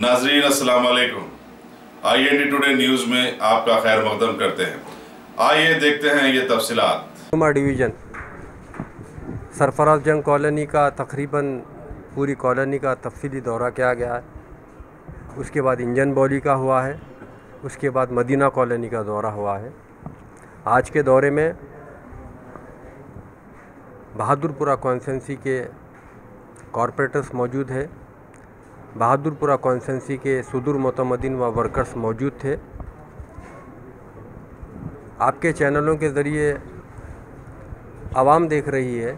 नाजरीन अस्सलाम वालेकुम। IND टुडे न्यूज़ में आपका खैर मकदम करते हैं। आइए देखते हैं ये तफसीलात। डिवीज़न सरफराज जंग कॉलोनी का तकरीबन पूरी कॉलोनी का तफसीली दौरा किया गया है। उसके बाद इंजन बॉली का हुआ है, उसके बाद मदीना कॉलोनी का दौरा हुआ है। आज के दौरे में बहादुरपुरा कॉन्स्टिट्यूंसी के कॉरपोरेटर्स मौजूद है, बहादुरपुरा कॉन्स्टिट्यूंसी के सुदूर मुतमद्दिन व वर्कर्स मौजूद थे। आपके चैनलों के ज़रिए आवाम देख रही है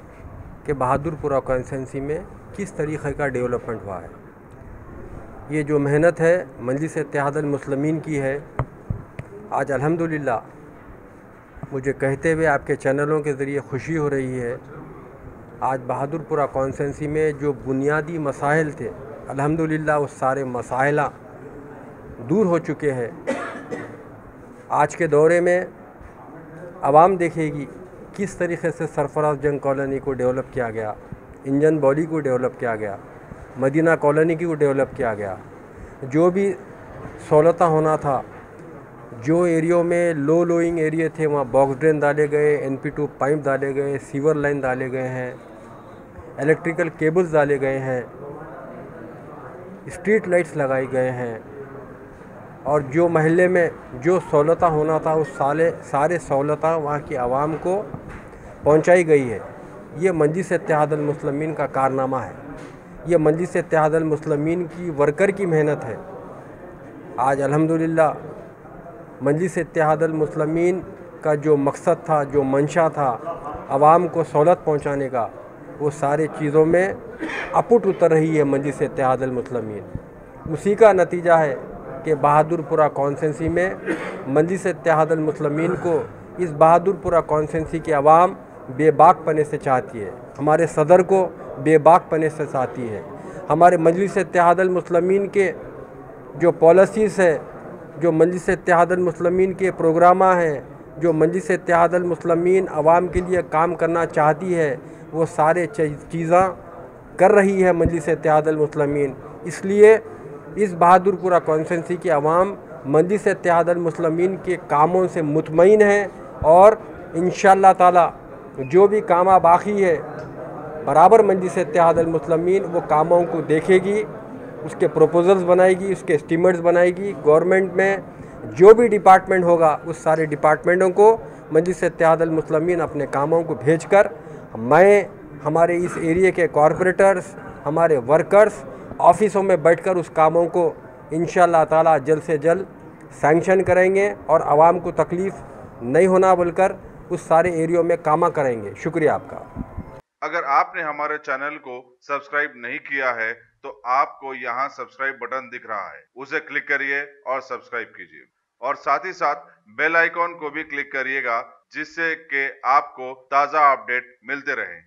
कि बहादुरपुरा कॉन्स्टिट्यूंसी में किस तरीक़े का डेवलपमेंट हुआ है। ये जो मेहनत है मजलिस इत्तेहादुल मुस्लिमीन की है। आज अल्हम्दुलिल्लाह मुझे कहते हुए आपके चैनलों के ज़रिए खुशी हो रही है। आज बहादुरपुरा कॉन्स्टिट्यूंसी में जो बुनियादी मसाइल थे, अल्हम्दुलिल्लाह वो सारे मसाइल दूर हो चुके हैं। आज के दौरे में आवाम देखेगी किस तरीक़े से सरफराज जंग कॉलोनी को डेवलप किया गया, इंजन बॉली को डेवलप किया गया, मदीना कॉलोनी को डेवलप किया गया। जो भी सहूलत होना था, जो एरियो में लो लोइंग एरिया थे वहाँ बॉक्स ड्रेन डाले गए, NP2 पाइप डाले गए, सीवर लाइन डाले गए हैं, इलेक्ट्रिकल केबल्स डाले गए हैं, स्ट्रीट लाइट्स लगाए गए हैं। और जो महल्ले में जो सहूलत होना था उस सारे सहूलत वहाँ की आवाम को पहुँचाई गई है। ये मजलिस इत्तेहादुल मुस्लिमीन का कारनामा है, ये मजलिस इत्तेहादुल मुस्लिमीन की वर्कर की मेहनत है। आज अल्हम्दुलिल्लाह मजलिस इत्तेहादुल मुस्लिमीन का जो मकसद था, जो मंशा था आवाम को सहूलत पहुँचाने का, वो सारे चीज़ों में अपुट उतर रही है मजलिस इत्तेहादुल मुस्लिमीन। उसी का नतीजा है कि बहादुरपुरा कॉन्स्टिट्यूंसी में मजलिस इत्तेहादुल मुस्लिमीन को इस बहादुरपुरा कॉन्स्टिट्यूंसी की आवाम बेबाक पने से चाहती है, हमारे सदर को बेबाक पने से चाहती है। हमारे मजलिस इत्तेहादुल मुस्लिमीन के जो पॉलिसीज़ है, जो मजलिस इत्तेहादुल मुस्लिमीन के प्रोग्राम हैं, जो मजलिस इत्तेहादुल मुस्लिमीन आवाम के लिए काम करना चाहती है, वो सारे चीज़ें कर रही है मजलिस इत्तेहादुल मुस्लिमीन। इसलिए इस बहादुरपुरा कॉन्स्टिट्यूंसी की आवाम मजलिस इत्तेहादुल मुस्लिमीन के कामों से मुतमईन है और इंशाअल्लाह ताला जो भी काम बाकी है बराबर मजलिस इत्तेहादुल मुस्लिमीन वो कामों को देखेगी, उसके प्रपोजल्स बनाएगी, उसके एस्टीमेट्स बनाएगी। गवर्नमेंट में जो भी डिपार्टमेंट होगा उस सारे डिपार्टमेंटों को मजलिस इत्तेहादुल मुस्लिमीन अपने कामों को भेजकर हमारे इस एरिया के कॉरपोरेटर्स, हमारे वर्कर्स ऑफिसों में बैठकर उस कामों को इंशाअल्लाह ताला जल्द से जल्द सैंक्शन करेंगे और आवाम को तकलीफ़ नहीं होना बोलकर उस सारे एरियो में काम करेंगे। शुक्रिया आपका। अगर आपने हमारे चैनल को सब्सक्राइब नहीं किया है तो आपको यहाँ सब्सक्राइब बटन दिख रहा है, उसे क्लिक करिए और सब्सक्राइब कीजिए और साथ ही साथ बेल आइकॉन को भी क्लिक करिएगा, जिससे कि आपको ताज़ा अपडेट मिलते रहें।